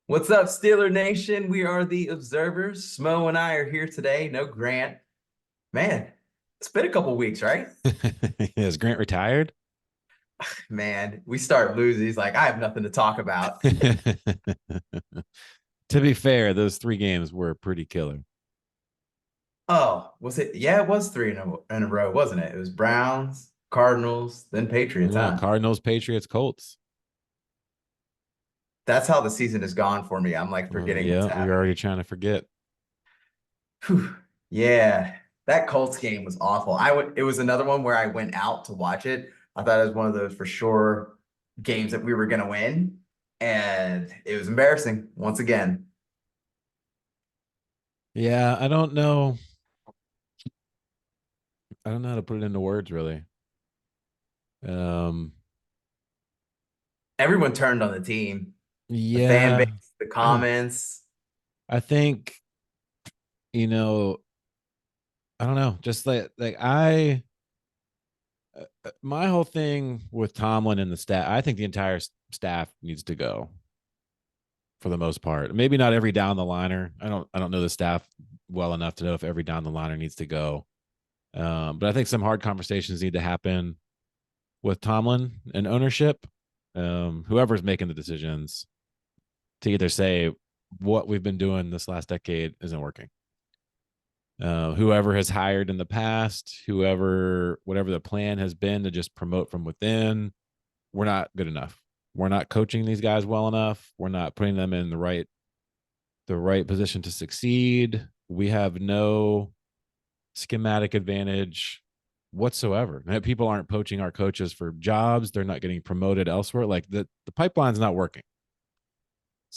What's up, Steeler Nation? We are the Observers. Smo and I are here today. No Grant. Man, it's been a couple weeks, right? Is Grant retired? Man, we start losing. He's like, I have nothing to talk about. To be fair, those three games were pretty killer. Oh, was it? Yeah, it was three in a row, wasn't it? It was Browns, Cardinals, then Patriots, Yeah, huh? Cardinals, Patriots, Colts. That's how the season has gone for me. I'm like forgetting what's Yeah, we're already happening. trying to forget. Whew. Yeah, that Colts game was awful. It was another one where I went out to watch it. I thought it was one of those for sure games that we were gonna win, and it was embarrassing once again. Yeah, I don't know. I don't know how to put it into words really. Um, Everyone turned on the team, the fan base, yeah, the comments. I think, you know, I don't know. Just my whole thing with Tomlin and the staff, I think the entire staff needs to go for the most part. Maybe not every down the liner. I don't know the staff well enough to know if every down the liner needs to go. But I think some hard conversations need to happen with Tomlin and ownership, whoever's making the decisions, to either say what we've been doing this last decade isn't working. Whoever has hired in the past, whatever the plan has been to just promote from within, we're not good enough. We're not coaching these guys well enough. We're not putting them in the right position to succeed. We have no schematic advantage whatsoever. People aren't poaching our coaches for jobs. They're not getting promoted elsewhere. Like the pipeline's not working.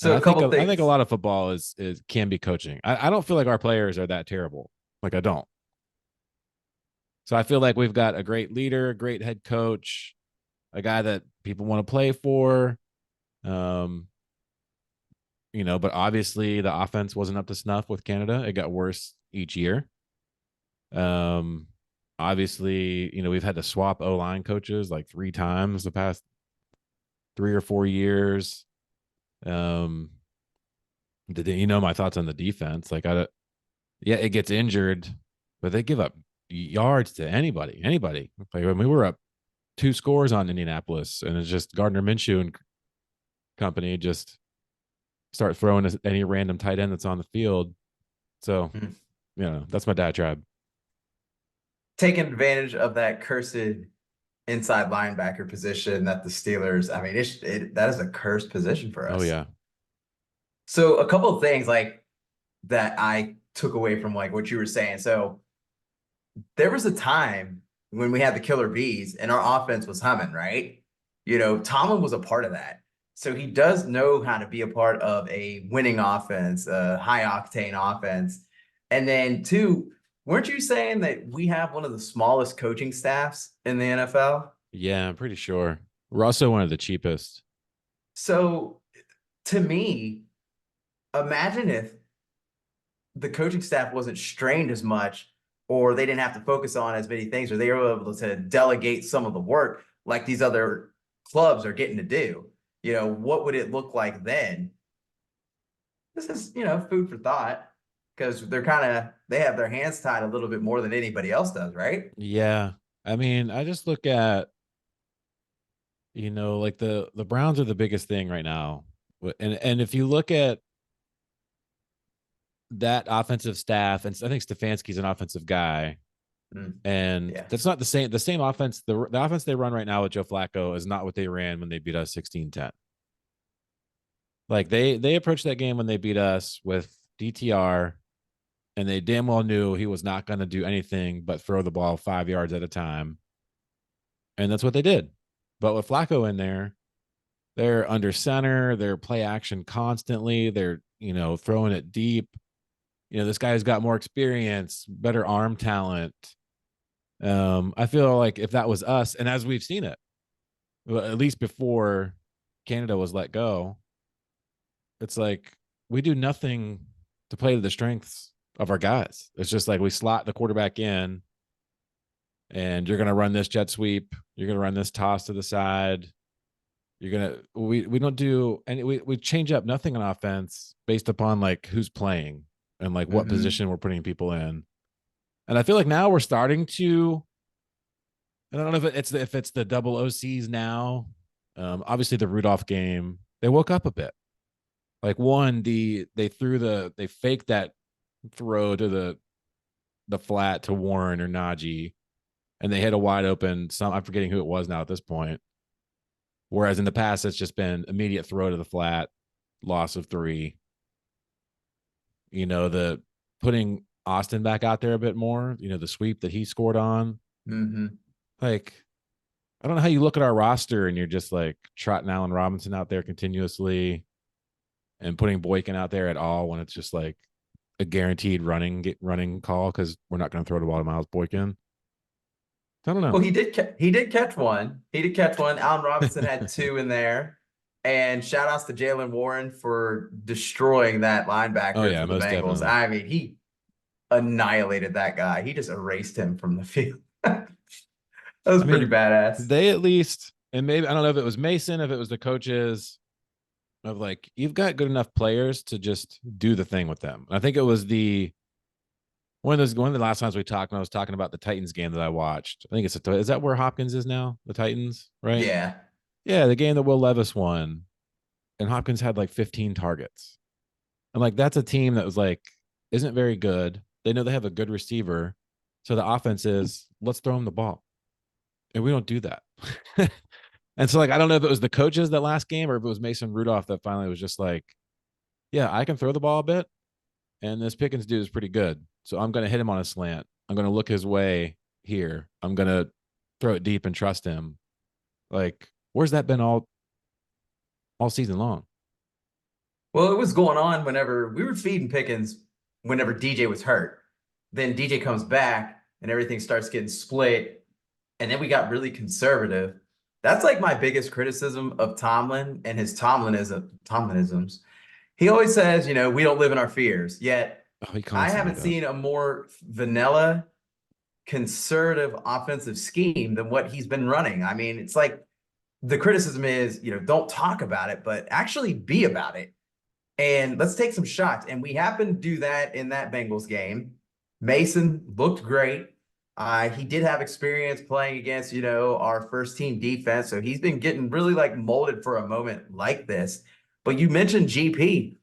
And So I a think couple I think a things. lot of football is can be coaching. I don't feel like our players are that terrible. Like I don't. So I feel like we've got a great leader, a great head coach, a guy that people want to play for. Um, but obviously the offense wasn't up to snuff with Canada. It got worse each year. Um, Obviously, we've had to swap O line coaches like three times the past 3 or 4 years. Um, my thoughts on the defense? Yeah, it gets injured, but they give up yards to anybody. Like when we were up two scores on Indianapolis, and it's just Gardner Minshew and company just start throwing any random tight end that's on the field. So, Mhm. that's my diatribe. Taking advantage of that cursed inside linebacker position that the Steelers, I mean, that is a cursed position for Oh us. yeah, So a couple of things like that I took away from like what you were saying. So there was a time when we had the killer bees and our offense was humming, right? Tomlin was a part of that. So he does know how to be a part of a winning offense, a high octane offense. And then two, weren't you saying that we have one of the smallest coaching staffs in the NFL? yeah, I'm pretty sure. We're also one of the cheapest. So to me, imagine if the coaching staff wasn't strained as much, or they didn't have to focus on as many things, or they were able to delegate some of the work like these other clubs are getting to do. What would it look like then? This is, food for thought because they have their hands tied a little bit more than anybody else does, right? Yeah, I mean, I just look at like the Browns are the biggest thing right now, and if you look at that offensive staff, and I think Stefanski's an offensive guy, Mm, and yeah. that's not the same offense. The offense they run right now with Joe Flacco is not what they ran when they beat us 16-10. Like they approached that game when they beat us with DTR, and they damn well knew he was not going to do anything but throw the ball 5 yards at a time, and that's what they did. But with Flacco in there, they're under center, they're play action constantly, they're throwing it deep. This guy's got more experience, better arm talent. I feel like if that was us, and as we've seen it, well, at least before Canada was let go, it's like we do nothing to play to the strengths of our guys. It's just like we slot the quarterback in, and you're going to run this jet sweep, you're going to run this toss to the side, We don't do, and we change up nothing on offense based upon like who's playing and like what Mm-hmm. position we're putting people in. And I feel like now we're starting to. I don't know if it's the double OCs now. Obviously the Rudolph game, they woke up a bit. Like one, they faked that throw to the flat to Warren or Najee, and they hit a wide open. I'm forgetting who it was now at this point. Whereas in the past, it's just been immediate throw to the flat, loss of three. The putting Austin back out there a bit more. The sweep that he scored on. Mm-hmm. Like, I don't know how you look at our roster and you're just like trotting Allen Robinson out there continuously and putting Boykin out there at all when it's just like a guaranteed running call because we're not going to throw the ball to Miles Boykin. I don't know. Well, he did catch one. He did catch one. Allen Robinson had two in there. And shout outs to Jalen Warren for destroying that Oh linebacker yeah, for the most Bengals. definitely. I mean, he annihilated that guy. He just erased him from the field. That was I pretty mean, badass. they at least, and maybe I don't know if it was Mason, if it was the coaches, of like you've got good enough players to just do the thing with them. I think it was the one of the last times we talked when I was talking about the Titans game that I watched. I think is that where Hopkins is now? The Titans, right? Yeah. Yeah, the game that Will Levis won, and Hopkins had like 15 targets. And like that's a team that was like isn't very good. They know they have a good receiver, so the offense is let's throw him the ball, and we don't do that. And so like I don't know if it was the coaches that last game or if it was Mason Rudolph that finally was just like, yeah, I can throw the ball a bit, and this Pickens dude is pretty good, so I'm going to hit him on a slant. I'm going to look his way here. I'm going to throw it deep and trust him. Like, where's that been all season long? Well, it was going on whenever we were feeding Pickens whenever DJ was hurt. Then DJ comes back and everything starts getting split. And then we got really conservative. That's like my biggest criticism of Tomlin and his Tomlinisms. He always says, we don't live in our fears. Yet Oh, he I constantly haven't does. seen a more vanilla conservative offensive scheme than what he's been running. I mean, it's like the criticism is, don't talk about it, but actually be about it. And let's take some shots. And we happened to do that in that Bengals game. Mason looked great. He did have experience playing against, our first team defense. So he's been getting really like molded for a moment like this. But you mentioned GP.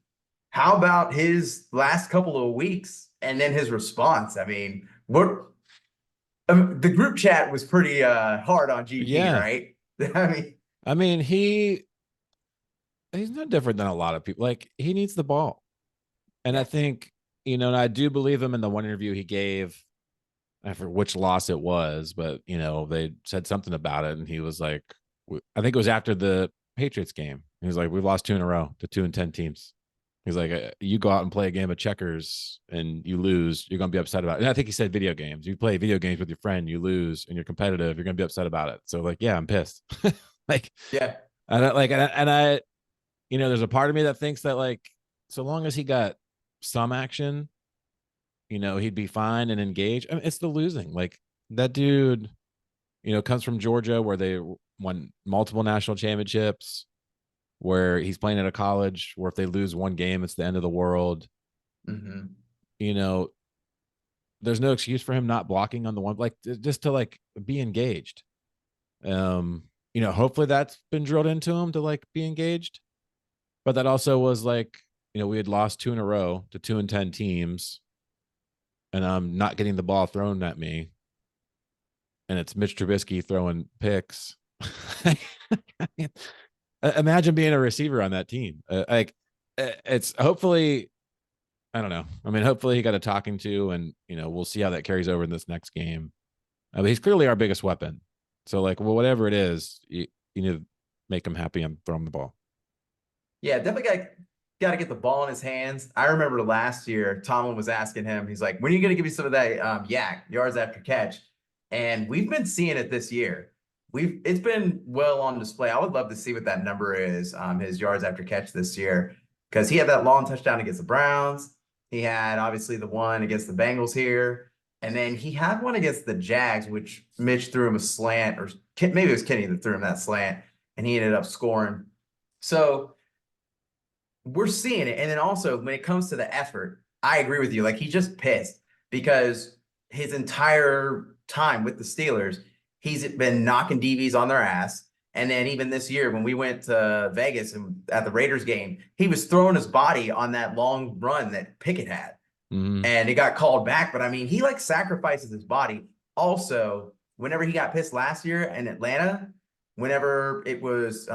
How about his last couple of weeks and then his response? I mean, the group chat was pretty hard on GP, Yeah, right? I mean, I mean he's no different than a lot of people. Like he needs the ball, and I yes. think and I do believe him in the one interview he gave. I forget which loss it was, but they said something about it, and he was like, I think it was after the Patriots game. He was like, "We've lost two in a row to 2-10 teams." He's like, "You go out and play a game of checkers and you lose, you're gonna be upset about it." And I think he said video games. You play video games with your friend, you lose, and you're competitive, you're gonna be upset about it. So like, yeah, I'm pissed. Like, Yeah. I don't like, and I, there's a part of me that thinks that like, so long as he got some action he'd be fine and engaged. I mean, it's the losing. Like that dude, comes from Georgia where they won multiple national championships, where he's playing at a college where if they lose one game, it's the end of the world. Mm-hmm. You know, there's no excuse for him not blocking on the one, like just to like be engaged. Hopefully that's been drilled into him to like be engaged. But that also was like, we had lost two in a row to 2-10 teams, and I'm not getting the ball thrown at me, and it's Mitch Trubisky throwing picks. Imagine being a receiver on that team. It's hopefully, I don't know. I mean, hopefully he got a talking to, and we'll see how that carries over in this next game. But he's clearly our biggest weapon. So like, well, whatever it is, you need to make him happy and throw him the ball. Yeah, definitely got to get the ball in his hands. I remember last year, Tomlin was asking him, he's like, when are you going to give me some of that yak, yards after catch? And we've been seeing it this year. It's been well on display. I would love to see what that number is, his yards after catch this year, because he had that long touchdown against the Browns. He had obviously the one against the Bengals here. And then he had one against the Jags, which Mitch threw him a slant, or maybe it was Kenny that threw him that slant. and he ended up scoring. So we're seeing it. And then also when it comes to the effort, I agree with you. Like he's just pissed because his entire time with the Steelers, he's been knocking DBs on their ass. And then even this year, when we went to Vegas and at the Raiders game, he was throwing his body on that long run that Pickett had. Mm-hmm. And it got called back. But I mean, he like sacrifices his body. Also, whenever he got pissed last year in Atlanta, whenever it was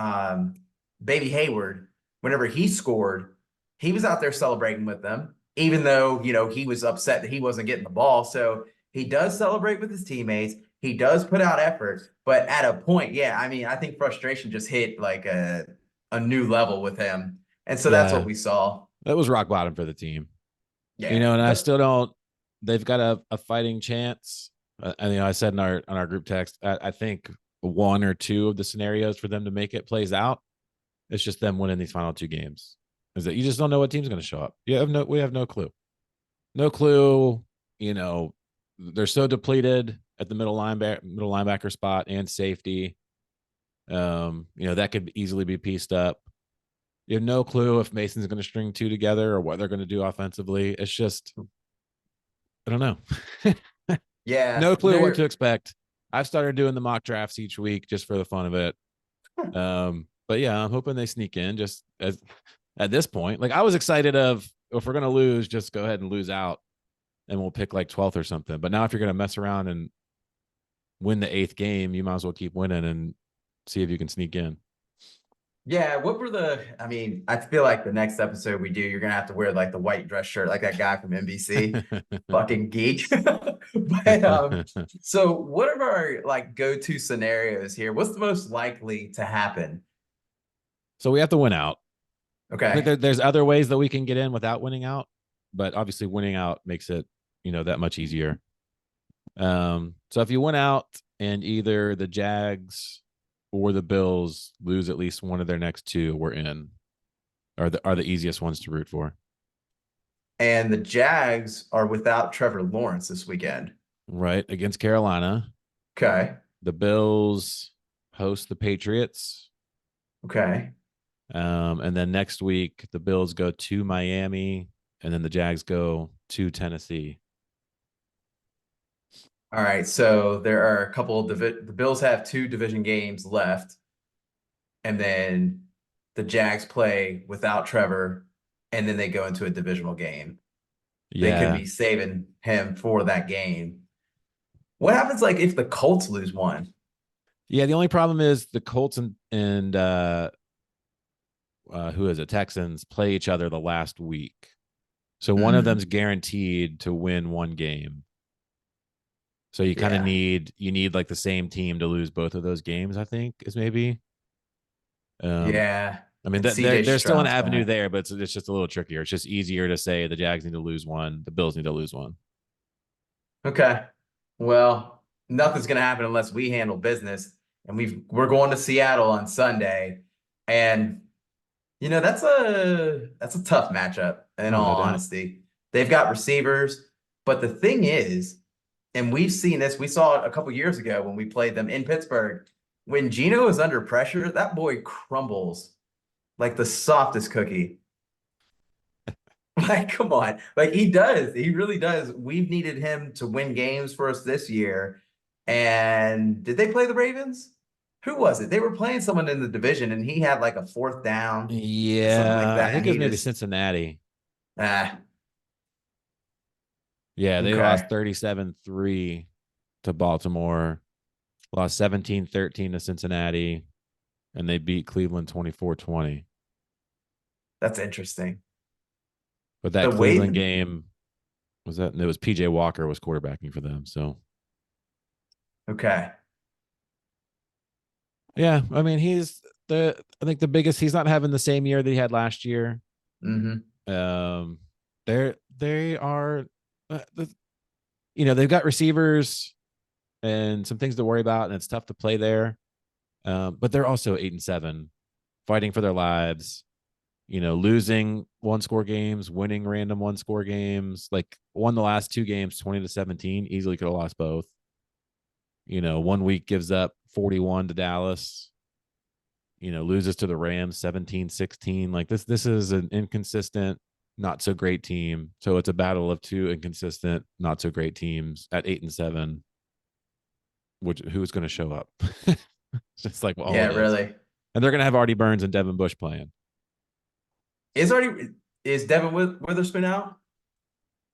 Baby Hayward, whenever he scored, he was out there celebrating with them, even though, he was upset that he wasn't getting the ball. So he does celebrate with his teammates. He does put out effort, but at a point, yeah, I mean, I think frustration just hit like a new level with him. And so that's what Yeah, we saw. that was rock bottom for the team. Yeah. And I But still don't. They've got a fighting chance. And I said in our group text, I think one or two of the scenarios for them to make it plays out. It's just them winning these final two games. Is that you just don't know what team's going to show up. We have no clue. No clue. They're so depleted at the middle linebacker spot and safety. That could easily be pieced up. You have no clue if Mason's going to string two together or what they're going to do offensively. It's just, I don't know. yeah, No clue what to expect. I've started doing the mock drafts each week just for the fun of it. But yeah, I'm hoping they sneak in just as at this point. Like I was excited of if we're gonna lose, just go ahead and lose out and we'll pick like 12th or something. But now if you're gonna mess around and win the eighth game, you might as well keep winning and see if you can sneak in. Yeah, I mean, I feel like the next episode we do, you're gonna have to wear like the white dress shirt, like that guy from NBC, fucking geek. But so what are our like go-to scenarios here? What's the most likely to happen? So we have to win out. I think Okay. there's other ways that we can get in without winning out, but obviously winning out makes it, that much easier. So if you went out and either the Jags or the Bills lose at least one of their next two, we're in. Are the easiest ones to root for. And the Jags are without Trevor Lawrence this weekend. Right. Against Carolina. Okay. The Bills host the Patriots. Okay. And then next week the Bills go to Miami and then the Jags go to Tennessee. All right. So there are a couple of the Bills have two division games left, and then the Jags play without Trevor, and then they go into a divisional game. They could Yeah. be saving him for that game. What happens like if the Colts lose one? Yeah. The only problem is the Colts and who is it? Texans play each other the last week. So one of them's Mm, guaranteed to win one game. So you kind of yeah. need like the same team to lose both of those games, I think is maybe. Um, Yeah. I mean, And CJ there's still an Stroud's avenue back. there, but it's just a little trickier. It's just easier to say the Jags need to lose one, the Bills need to lose one. Okay. Well, nothing's gonna happen unless we handle business. And we're going to Seattle on Sunday. And that's a tough matchup in Oh, no all doubt. honesty. They've got receivers, but the thing is, and we've seen this, we saw it a couple years ago when we played them in Pittsburgh. When Gino is under pressure, that boy crumbles like the softest cookie. Like, come on. Like he does. He really does. We've needed him to win games for us this year. And did they play the Ravens? Who was it? They were playing someone in the division and he had like a fourth down or something like Yeah, I that. think And it was he maybe just Cincinnati. ah, Yeah, they lost okay. 37-3 to Baltimore, lost 17-13 to Cincinnati, and they beat Cleveland 24-20. That's interesting. But The that way Cleveland that, game it was PJ Walker was quarterbacking for them. So okay. yeah, I mean I think the biggest he's not having the same year that he had last year. Hmm. Um they are they've got receivers and some things to worry about, and it's tough to play there. But they're also 8-7, fighting for their lives. Losing one score games, winning random one score games. Like won the last two games 20-17, easily could have lost both. One week gives up 41 to Dallas. loses to the Rams 17-16. Like this is an inconsistent, not so great team. So it's a battle of two inconsistent, not so great teams at 8-7. Which who's going to show up? It's just like all Yeah, it is. really. And they're going to have Artie Burns and Devin Bush playing. Is Devin Witherspoon out?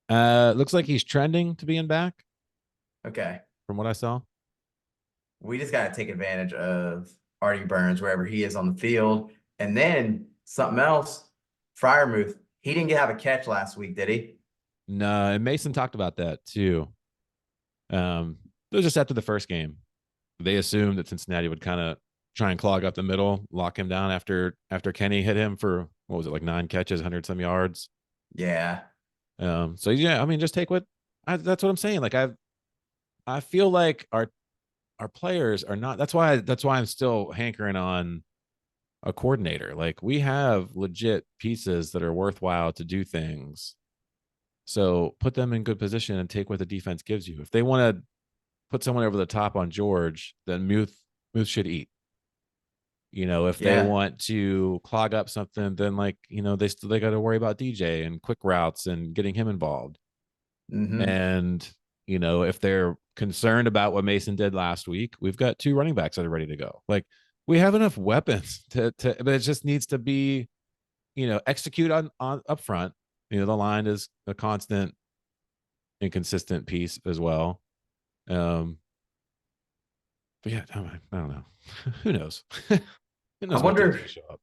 Looks like he's trending to being back Okay. from what I saw. We just got to take advantage of Artie Burns wherever he is on the field. And then something else, Fryermuth, he didn't have a catch last week, did he? No, and Mason talked about that too. It was just after the first game. They assumed that Cincinnati would kind of try and clog up the middle, lock him down after Kenny hit him for what was it, like 9 catches, 100 some yards. Yeah. So yeah, I mean, just take that's what I'm saying. Like I feel like our players are not. That's why I'm still hankering on a coordinator. Like we have legit pieces that are worthwhile to do things. So put them in good position and take what the defense gives you. If they want to put someone over the top on George, then Muth should eat. If they Yeah. want to clog up something, then they got to worry about DJ and quick routes and getting him involved. Mm-hmm. And if they're concerned about what Mason did last week, we've got 2 running backs that are ready to go. Like we have enough weapons but it just needs to be, execute on up front. The line is a constant inconsistent piece as well. But yeah, I don't know. Who knows? Who I knows what team's wonder gonna show up?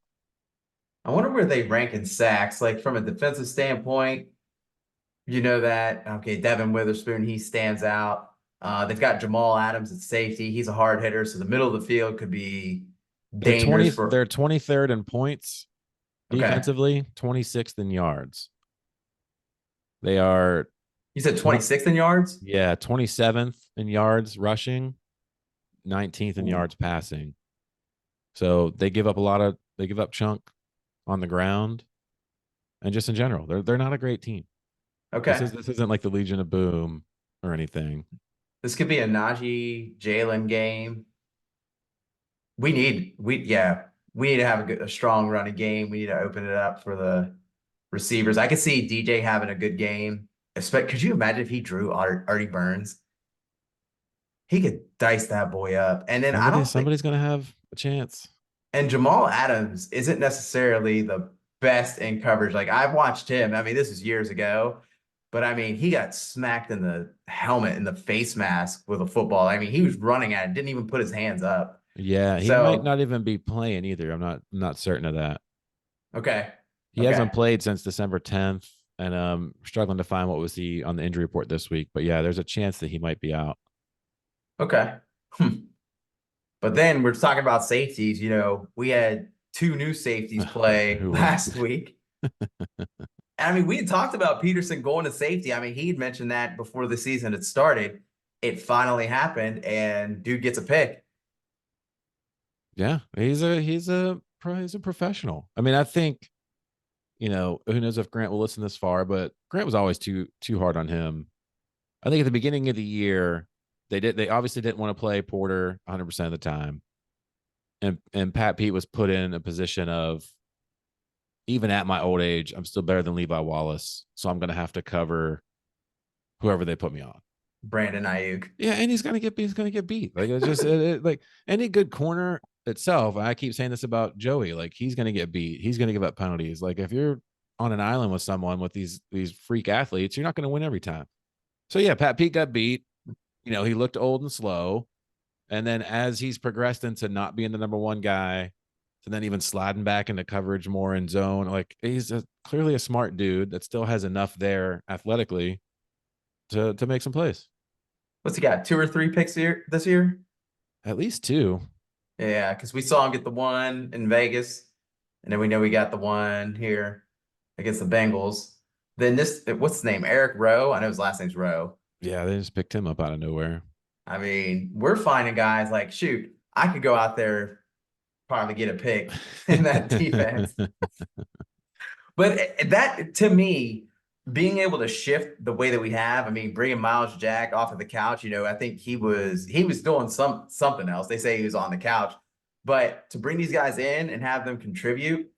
I wonder where they rank in sacks. Like from a defensive standpoint, that okay, Devin Witherspoon, he stands out. They've got Jamal Adams at safety. He's a hard hitter, so the middle of the field could be They're dangerous 20. for. They're 23rd in points Okay, defensively, 26th in yards. They are you said 20, 26th in yards. 27th in yards rushing, 19th in Ooh, yards passing. So they give up chunk on the ground, and just in general, they're not a great team. okay, This isn't like the Legion of Boom or anything. this could be a Najee Jalen game. We need to have a strong running game. We need to open it up for the receivers. I could see DJ having a good game. Could you imagine if he drew Artie Burns? He could dice that boy up. And then I don't think, Somebody's gonna have a chance. and Jamal Adams isn't necessarily the best in coverage. Like I've watched him. I mean, this is years ago, but I mean, he got smacked in the helmet in the face mask with a football. I mean, he was running at it, didn't even put his hands up. Yeah, he might So, not even be playing either. I'm not certain of that. okay. He Okay. hasn't played since December 10th, and struggling to find what was he on the injury report this week. But yeah, there's a chance that he might be out. Okay. But then we're talking about safeties. We had two new safeties play Who were last week. I mean, we had talked about Peterson going to safety. I mean, he had mentioned that before the season had started. It finally happened, and dude gets a pick. yeah, he's a professional. I mean, I think who knows if Grant will listen this far, but Grant was always too hard on him. I think at the beginning of the year, they obviously didn't want to play Porter 100% of the time, and Pat Pete was put in a position of, even at my old age, I'm still better than Levi Wallace, so I'm gonna have to cover whoever they put me on. Brandon Ayuk. Yeah, and he's gonna get beat. Like it's just like any good corner itself. I keep saying this about Joey. Like he's gonna get beat. He's gonna give up penalties. Like if you're on an island with someone with these freak athletes, you're not gonna win every time. So yeah, Pat Pete got beat. He looked old and slow. And then as he's progressed into not being the number one guy, to then even sliding back into coverage more in zone, like he's clearly a smart dude that still has enough there athletically to make some plays. What's he got? 2 or 3 picks this year? At least 2. Yeah, because we saw him get the one in Vegas, and then we know we got the one here against the Bengals. Then what's his name? Eric Rowe. I know his last name's Rowe. Yeah, they just picked him up out of nowhere. I mean, we're finding guys like, shoot, I could go out there probably get a pick in that defense. But that to me, being able to shift the way that we have, I mean, bringing Miles Jack off of the couch, I think he was doing something else. They say he was on the couch, But to bring these guys in and have them contribute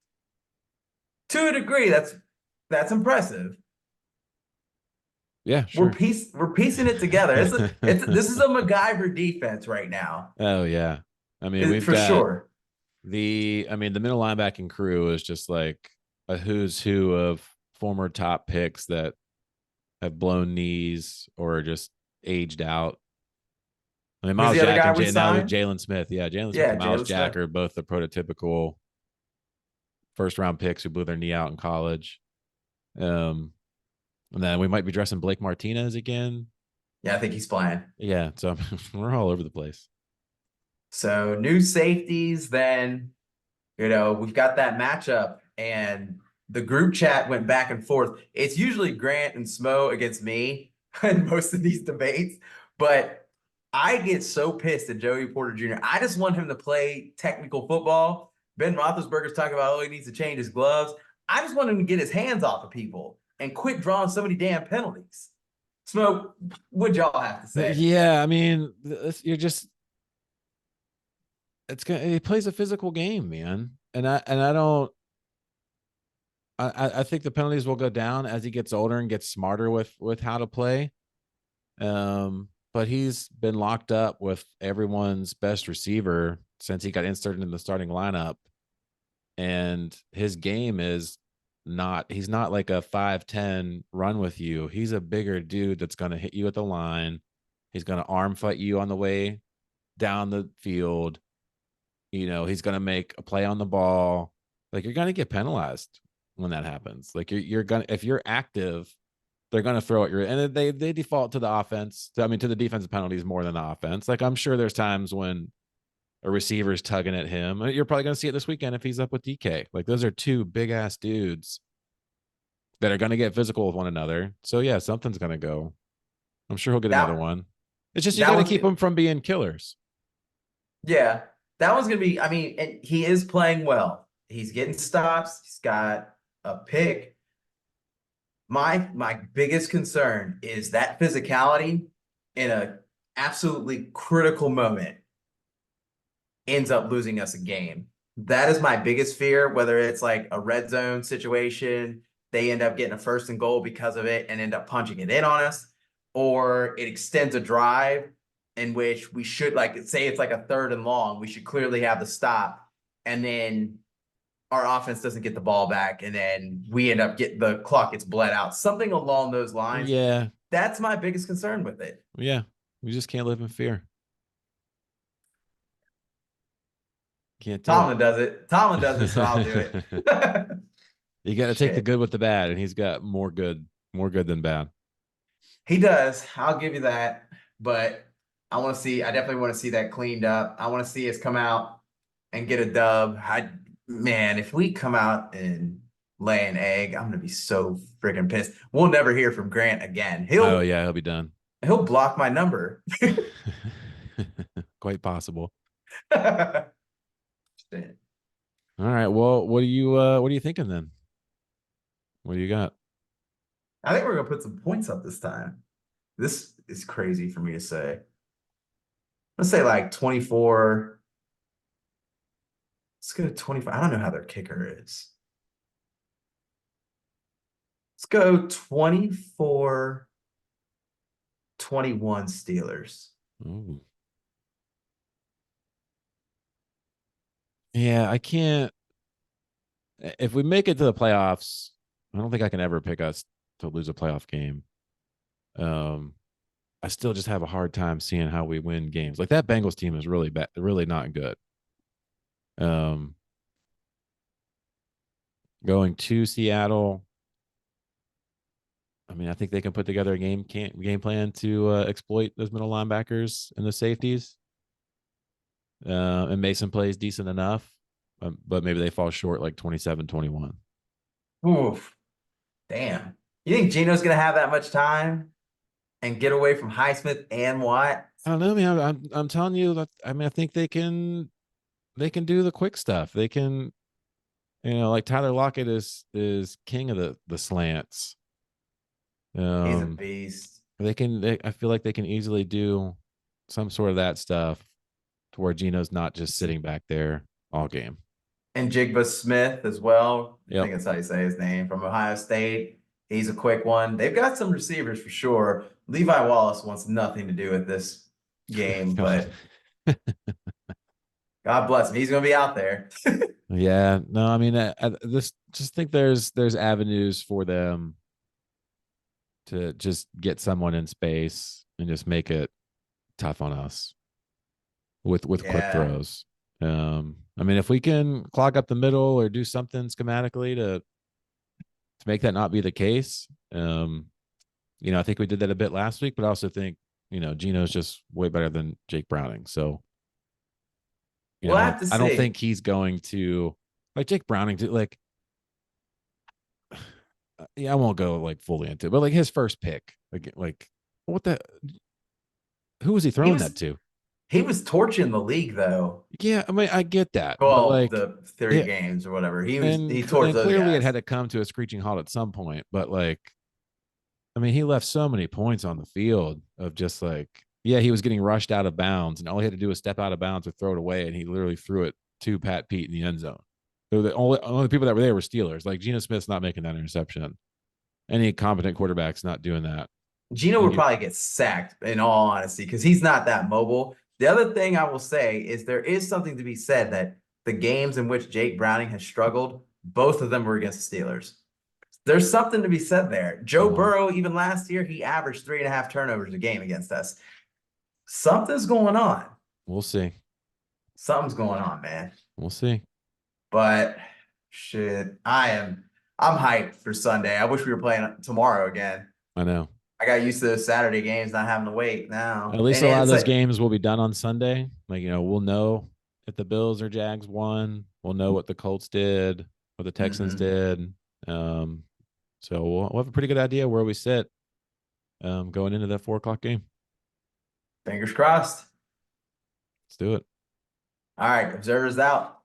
to a degree, that's impressive. Yeah, We're sure. piecing it together. This is a MacGyver defense right now, Oh yeah. I mean, we've for got sure. the middle linebacking crew is just like a who's who of former top picks that have blown knees or just aged out. I mean, Who's Miles the other Jack guy and we now signed? Jalen Smith. Yeah, Jalen Smith Yeah, and Miles Jalen Jack Smith. are both the prototypical first round picks who blew their knee out in college. Um, and then we might be dressing Blake Martinez again. Yeah, I think he's playing. Yeah, so we're all over the place. So new safeties, then we've got that matchup, and the group chat went back and forth. It's usually Grant and Smo against me in most of these debates, but I get so pissed at Joey Porter Jr. I just want him to play technical football. Ben Roethlisberger's talking about, oh, he needs to change his gloves. I just want him to get his hands off of people and quit drawing so many damn penalties. Smo, what y'all have to say? Yeah, I mean, you're just it's gonna he plays a physical game, man. And I don't I think the penalties will go down as he gets older and gets smarter with how to play. But he's been locked up with everyone's best receiver since he got inserted in the starting lineup. And his game is not he's not like a 5'10 run with you. He's a bigger dude that's gonna hit you at the line. He's gonna arm fight you on the way down the field. He's gonna make a play on the ball. Like, you're gonna get penalized when that happens. Like, you're gonna if you're active, they're gonna throw at your and they default to the offense. I mean, to the defensive penalties more than the offense. Like, I'm sure there's times when a receiver's tugging at him. You're probably gonna see it this weekend if he's up with DK. Like, those are two big ass dudes that are gonna get physical with one another. So yeah, something's gonna go. I'm sure he'll get another That one. It's just you that got to one's keep them from being killers. Yeah, that one's gonna be. I mean, and he is playing well. He's getting stops. He's got a pick. My biggest concern is that physicality in a absolutely critical moment ends up losing us a game. That is my biggest fear, whether it's like a red zone situation, they end up getting a first and goal because of it and end up punching it in on us, or it extends a drive in which we should, like, say it's like a third and long, we should clearly have the stop, and then our offense doesn't get the ball back, and then we end up getting the clock gets bled out. Something along those lines. Yeah, That's my biggest concern with it. yeah. We just can't live in fear. Can't do it. Tomlin does it. Tomlin does it, so I'll do it. You got to take the Shit. good with the bad, and he's got more good than bad. He does. I'll give you that. But I definitely want to see that cleaned up. I want to see us come out and get a dub. Man, if we come out and lay an egg, I'm gonna be so freaking pissed. We'll never hear from Grant again. Oh yeah, he'll be done. He'll block my number. Quite possible. Shit. All right. Well, what are you thinking then? What do you got? I think we're gonna put some points up this time. This is crazy for me to say. Let's say like 24. Let's go to 25. I don't know how their kicker is. Let's go 24-21 Steelers. Ooh. Yeah, I can't. If we make it to the playoffs, I don't think I can ever pick us to lose a playoff game. Um, I still just have a hard time seeing how we win games. Like, that Bengals team is really bad, really not good. Um, Going to Seattle, I mean, I think they can put together a game plan to exploit those middle linebackers and the safeties. And Mason plays decent enough, but maybe they fall short like 27-21. Oof. Damn. You think Gino's gonna have that much time and get away from Highsmith and Watt? I don't know, man. I'm telling you that. I mean, I think they can do the quick stuff. They can, like Tyler Lockett is king of the slants. He's a Um, beast. I feel like they can easily do some sort of that stuff. to where Gino's not just sitting back there all game. And Jigba Smith as well. I Yep. think that's how you say his name from Ohio State. He's a quick one. They've got some receivers for sure. Levi Wallace wants nothing to do with this game, God. but God bless him. He's going to be out there. Yeah. No, I mean, this just think there's avenues for them to just get someone in space and just make it tough on us with quick Yeah. throws. I mean, if we can clog up the middle or do something schematically to make that not be the case, I think we did that a bit last week, but I also think Gino's just way better than Jake Browning. So We'll have to I don't see. think he's going to like Jake Browning to like. Yeah, I won't go like fully into it, but like his first pick, like what the who was he He throwing that was to? he was torching the league though. Yeah, I mean I get that, but Well, like the 30 it, games or whatever. He torched and those clearly it guys. had to come to a screeching halt at some point. But like, I mean, he left so many points on the field of just like, yeah, he was getting rushed out of bounds, and all he had to do was step out of bounds or throw it away, and he literally threw it to Pat Pete in the end zone. So the only people that were there were Steelers. Like Geno Smith's not making that interception. Any competent quarterback's not doing that. Gino And would you, probably get sacked in all honesty because he's not that mobile. The other thing I will say is there is something to be said that the games in which Jake Browning has struggled, both of them were against the Steelers. There's something to be said there. Joe uh-huh. Burrow, even last year, he averaged 3.5 turnovers a game against us. Something's going on. We'll see. Something's going on, man. We'll see. But shit, I'm hyped for Sunday. I wish we were playing tomorrow again. I know. I got used to those Saturday games not having to wait At now. least And a lot of it's those like, games will be done on Sunday. Like, we'll know if the Bills or Jags won. We'll know what the Colts did, what the Texans mhm. did. So we'll have a pretty good idea where we sit going into that 4 o'clock game. Fingers crossed. Let's do it. All right, observers out.